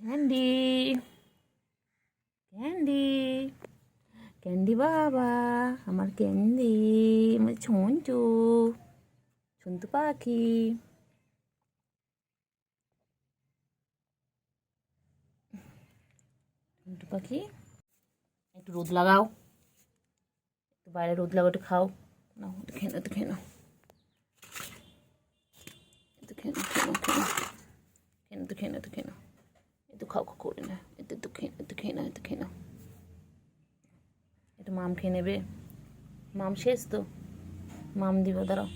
Candy candy candy বাবা, আমার candy, আমার ছন্তু ছন্তু পাখি। ছন্তু পাখি, একটু রোদ লাগাও, একটু বাইরে রোদ লাগাও, একটু খাও না, একটু খেয়ে নাও, একটু খেয়ে নাও, একটু খেয়ে নাও, খেয়ে নাও, খেয়ে নাও, একটু খেয়ে নাও, একটু খেয়ে নাও, একটু খাও খাও করে না, একটু খেয়ে একটু খেয়ে নাও, একটু খেয়ে নাও, একটু মাম খেয়ে নেবে। মাম শেষ তো, মাম দিব, দাঁড়াও।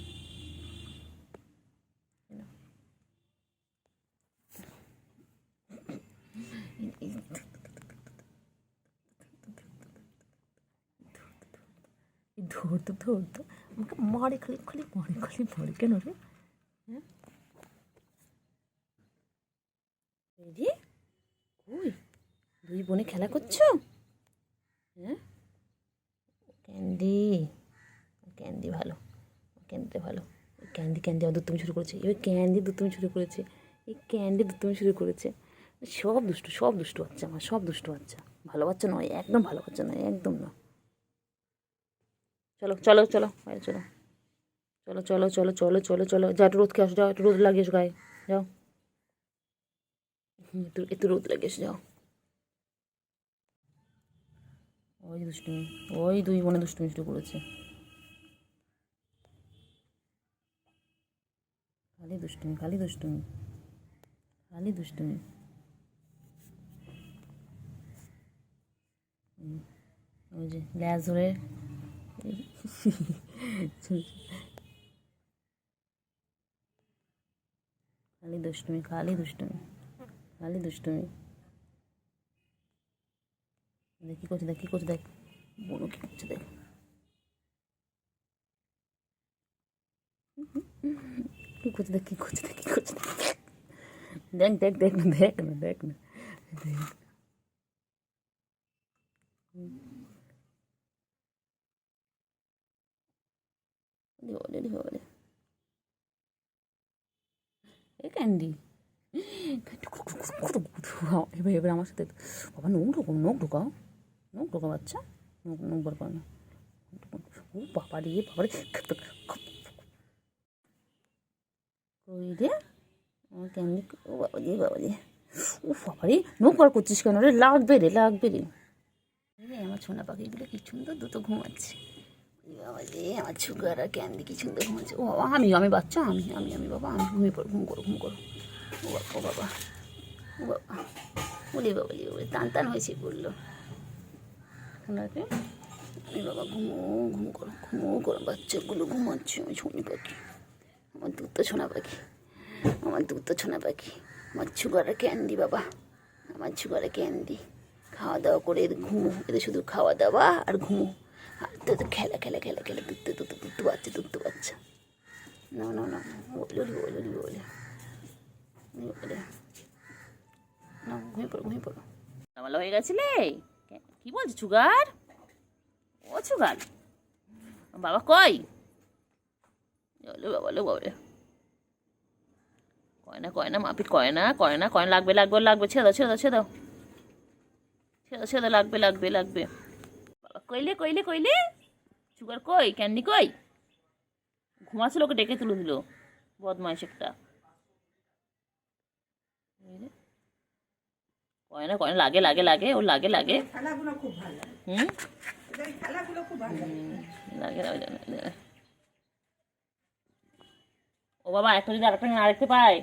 ধরতো ধরতো আমাকে মারে, খালি খালি মারে, খালি মারে, কেন রে? হ্যাঁ রে, ওই দুই বোনে খেলা করছো? হ্যাঁ, ক্যান্ডি, ক্যান্ডি ভালো, ক্যান্ডিটা ভালো। ক্যান্ডি ক্যান্ডি আমার দুষ্টুমি শুরু করেছে, এবার ক্যান্ডি দুষ্টুমি শুরু করেছে, এই ক্যান্ডি দুষ্টুমি শুরু করেছে। সব দুষ্টু, সব দুষ্টু বাচ্চা আমার, সব দুষ্টু বাচ্চা, ভালো বাচ্চা নয়, একদম ভালো বাচ্চা নয়, একদম না। চলো চলো চলো বাইরে চলো, চলো চলো চলো চলো চলো চলো, যা একটু রোদ খেয়ে আসো, যাও একটু রোদ লাগিয়ে এসো গায়ে, যাও একটু একটু রোদ লাগিয়ে এসো, যাও। ওই দুষ্টুমি, ওই দুই বোনে দুষ্টুমি শুরু করেছে, খালি দুষ্টুমি, খালি দুষ্টুমি, খালি দুষ্টুমি। ওই যে ল্যাজ ধরে খালি দুষ্টুমি, খালি দুষ্টুমি, খালি দুষ্টুমি। দেখ কী করছে, দেখ কী করছে, দেখ বোনও কী করছে, দেখ কী করছে, দেখ কী করছে, দেখ কী করছে, দেখ দেখ দেখ না, দেখ না, দেখ না, দেখ। বলে বলে এ ক্যান্ডি, এবার এবার আমার সাথে, বাবা নখ ঢোকাও, নখ ঢোকাও, নখ ঢোকাও বাচ্চা, নখ নখ বার করো না। ও বাবা রে, বাবা রে, ওই রে আমার ক্যান্ডি, ও বাবা রে, বাবা রে, ও বাবা রে, নখ বার করছিস কেন রে? লাগবে রে, লাগবে রে। আমার সোনা পাখিগুলো কি সুন্দর দুটো ঘুমাচ্ছে, বাবা রে, আমার সুগার আর ক্যান্ডি কি সুন্দর ঘুমাচ্ছে। ও বাবা, আমি বাচ্চা, আমি বাবা, আমি ঘুমিয়ে পড়ো, ঘুম করো, ঘুম করো। ও বাবা, ও বাবা, ও বাবা, বলি বাবা, বলি টান টান হয়েছে বললো ওনাকে। আমি বাবা ঘুমো, ঘুম করো, ঘুমো করো, বাচ্চাগুলো ঘুমাচ্ছে। আমি সোনি পাখি, আমার দুধ তো সোনা পাখি, আমার দুধ তো সোনা পাখি, আমার সুগারে ক্যান্ডি বাবা, আমার সুগারে ক্যান্ডি। খাওয়া দাওয়া করে ঘুমো, এদের শুধু খাওয়া দাওয়া আর ঘুমো, আর তো খেলা খেলা খেলা খেলা, দুধ বাচ্চা, দুধ বাচ্চা। না না না, বলে বলে বলে বলে না, ঘুমিয়ে পড়ো, ঘুমিয়ে পড়ো। ভালো হয়ে গেছিলে? কি বলছো সুগার? ও সুগার, বাবা কই? বলো বাবা, কয় না মাপিট, কয় না লাগবে লাগবে লাগবে, ছেড়ে দাও ছেড়ে দাও ছেড়ে দাও ছেড়ে দাও ছেড়ে দাও, লাগবে লাগবে লাগবে। বাবা কইলে কইলে কইলে, সুগার কই, ক্যান্ডি কই? ঘুমাচ্ছিল, ওকে ডেকে তুলে দিল, বদমাইশ একটা। কয় না, লাগে লাগে লাগে, ও লাগে লাগে, হুম লাগে লাগে। ও বাবা, একটা যদি আরেকটা পায়,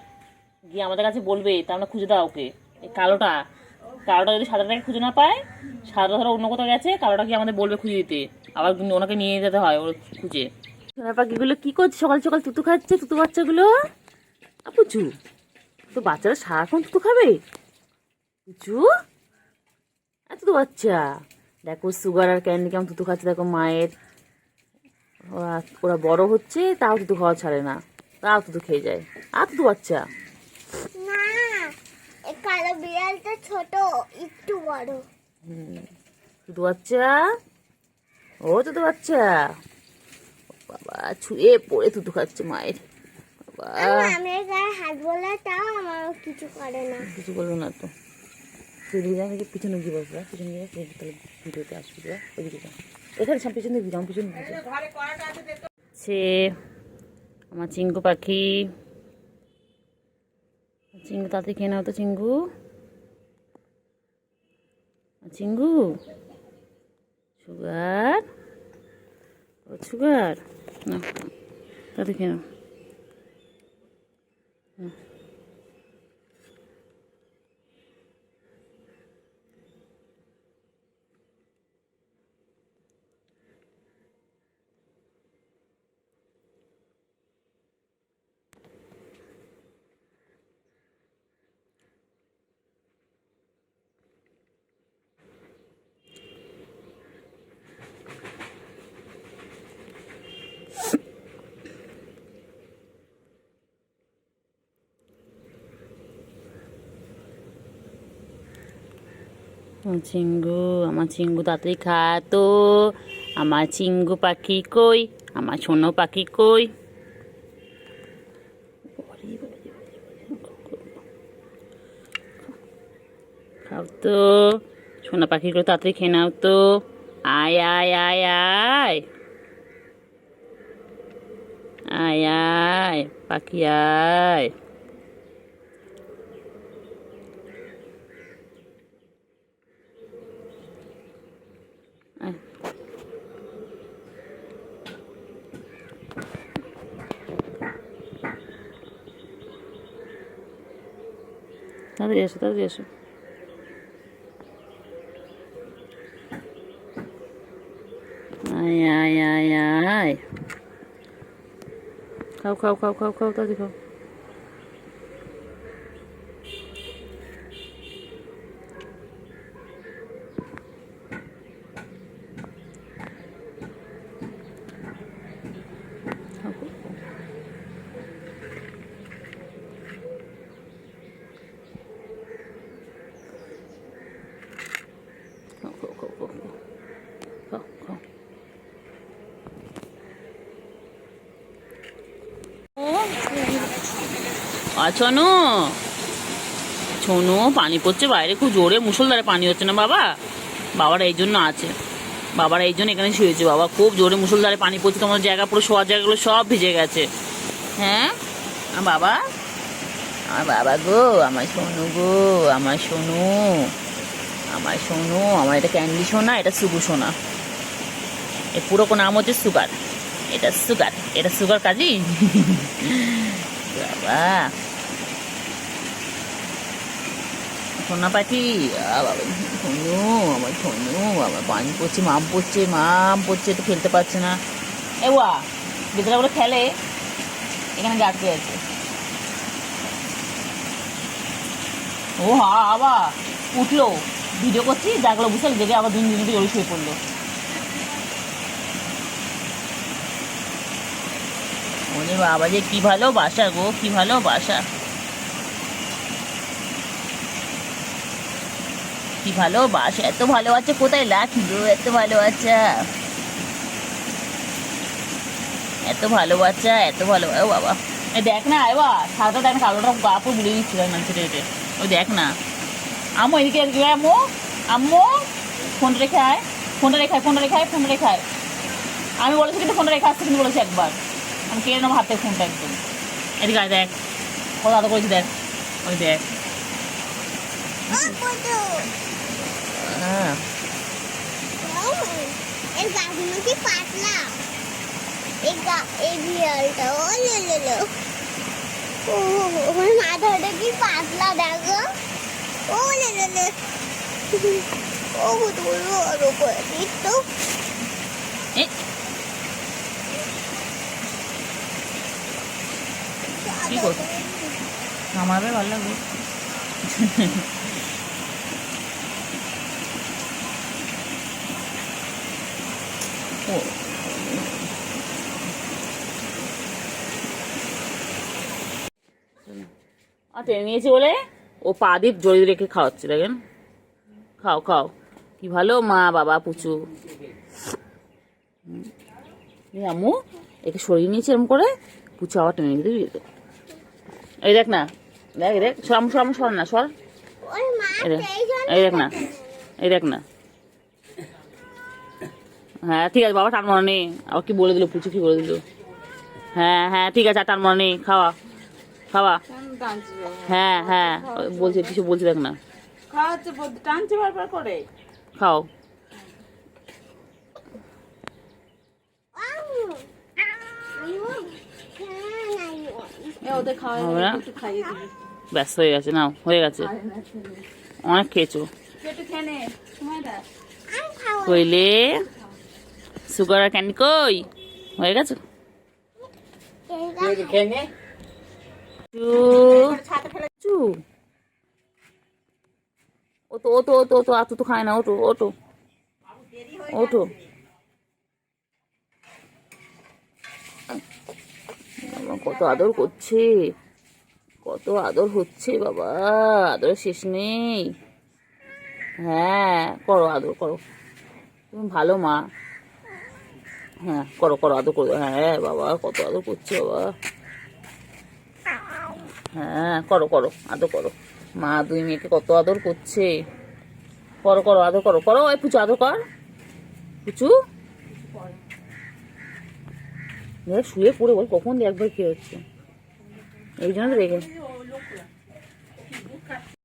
গিয়ে আমাদের কাছে বলবে, তা আমরা খুঁজে দাও ওকে। এই কালোটা, কালোটা যদি সাদাটাকে খুঁজে না পায়, সাদাটা ধরো অন্য কোথাও গেছে, কালোটা গিয়ে আমাদের বলবে খুঁজে দিতে, আবার ওনাকে নিয়ে যেতে হয় ওর খুঁজে। সোনা পাখিগুলো কি করছে সকাল সকাল? তুতু খাচ্ছে, তুতু বাচ্চাগুলো। আপুচু, তো বাচ্চারা সারাক্ষণ তুতু খাবে? পুচু, এত তো বাচ্চা, দেখো সুগার আর ক্যান্ডি কেমন তুতু খাচ্ছে, দেখো মায়ের। ওরা বড় হচ্ছে, তাও তুতু খাওয়া ছাড়ে না, তাও তুতু খেয়ে যায়। আর তুতু বাচ্চা না, এই কালো বিড়ালটা ছোট, একটু বড়। তুতু বাচ্চা, ও তুতু বাচ্চা, বাবা ছুঁয়ে পড়ে তুতু খাচ্ছে মায়ের। বাবা আমি গায়ে হাত বলে, তাও আমার কিছু করে না, কিছু বলবো না তো। তুই যা থেকে পিছনে গিয়ে বসবা, পিছনে গিয়ে তাহলে ভিডিওতে আসবি যা, ওইদিকে যা, এখানে সব পিছনে দিবি, আমার পিছনে সে আমার চিঙ্গু পাখি। চিঙ্গু তাড়াতাড়ি খেয়ে নাও তো চিঙ্গু, চিঙ্গু সুগার, সুগার না, তাড়াতাড়ি খেয়ে নাও। চিঙ্গু, আমার চিঙ্গু তাড়াতাড়ি খা তো, আমার চিঙ্গু পাখি কই, আমার সোনো পাখি কই। খাও তো সোনা পাখি করে, তাড়াতাড়ি খেয়ে নাও তো। আয় আয় আয় আয় আয় আয় পাখি আয়। তাড়াতাড়ি এসো, তাড়াতাড়ি এসো। আয় আয় আয় আয়, খাও খাও খাও খাও খাও, তাড়াতাড়ি খাও। ছনু, ছনু পানি পড়ছে বাইরে, খুব জোরে মুষলধারে পানি হচ্ছে না বাবা, বাবারা এই জন্য আছে, বাবারা এই জন্য এখানে শুয়েছে। বাবা খুব জোরে মুষলধারে পানি পড়ছে, তোমার জায়গা পুরো শোয়ার জায়গাগুলো সব ভিজে গেছে। হ্যাঁ বাবা, আমার বাবা গো, আমার সোনু গো, আমার সোনু, আমার সোনু, আমার এটা ক্যান্ডি সোনা, এটা সুগু সোনা, এর পুরো নাম হচ্ছে সুগার, এটা সুগার, এটা সুগার কাজী। বাবা সোনা পাখি, বাবা সোনু, আমার সোনু, আমার পানি পড়ছে, মাম পড়ছে, মাম পড়ছে, তো খেলতে পারছে না। এ ওয়া বেতরা করে খেলে, এখানে গাড়তে আছে। ও হা আবার উঠলো, ভিডিও করছি, জাগলো, বুঝতে জেগে আবার দুদিন দিন ওই শুয়ে পড়লো। ওরে বাবা যে কি ভালোবাসা গো, কি ভালোবাসা, কি ভালোবাসা, এত ভালোবাসা কোথায় লাগলো, এত ভালোবাসা, এত ভালোবাসা, এত ভালো। ও বাবা এই দেখ না, এবার সারাটা দেখ না, কালোটা গাপও বুলে দিচ্ছিল না ছেটে হেঁটে, ওই দেখ না। আম্মু এদিকে আম্মু, আম্মু ফোনটা রেখে আয়, ফোনটা রেখে আয়, ফোনটা রেখে আয়, ফোনটা রেখে আয়। আমি বলেছি কিন্তু ফোনটা রেখে আসতে, কিন্তু বলেছি একবার, আমি কেড়ে নেবো হাতে ফোনটা একদম। এদিকে আয়, দেখ কত আদর করেছি, দেখ ওই দেখ। হ্যাঁ এর গাছগুলো কি পাতলা, এই বিড়ালটা ও লো, ও ওর মাথাটা কি পাতলা দেখো, ও লো, ও বলবো আরো করে দিত। কি করছো, আমার ভালো লাগবে। টেনে নিয়েছে বলে ও পা দিয়ে জড়িয়ে রেখে খাওয়াচ্ছে, দেখেন, খাও খাও, কি ভালো মা বাবা পুচু। আম্মু একে সরিয়ে নিয়েছে এরকম করে, পুচু আবার টেনে নিয়ে দিবি। এই দেখ না, দেখ দেখ, সর সর সর না, সর ওর মা এই দেখ, সেই জন্য এই দেখ না, এই দেখ না। হ্যাঁ ঠিক আছে বাবা, টান মনে নেই। আবার কি বলে দিল, পুচু কি বলে দিল। হ্যাঁ হ্যাঁ ঠিক আছে, আর টান মনে নেই। খাওয়া খাওয়া। হ্যাঁ হ্যাঁ বলছে, কিছু বলছে দেখ না। খাওয়াচ্ছে, টানছে বারবার করে। খাও। ওদের খাওয়া হবে না? একটু খাইয়ে দিবি। ব্যাস হয়ে গেছে, নাও হয়ে গেছে। অনেক খেয়েছো। একটু খেয়ে নে, সময় দা। কইলে সুগার আর ক্যান্ডি কই হয়ে গেছে। চু চু ওটো ওটো ওটো ওটো, আতু তো খায় না, ওটো ওটো ওটো। কত আদর করছে, কত আদর হচ্ছে বাবা, আদর শেষ নেই। হ্যাঁ করো, আদর করো, তুমি ভালো মা। হ্যাঁ করো করো, আদর করো। হ্যাঁ বাবা কত আদর করছে বাবা। হ্যাঁ করো করো, আদর করো। মা দুই মেয়েকে কত আদর করছে। করো করো, আদর করো করো। ওই পুচু আদর কর, পুচু। শুয়ে পড়ে বল কখন একবার খেয়ে হচ্ছে, এই জন্য তো রেখে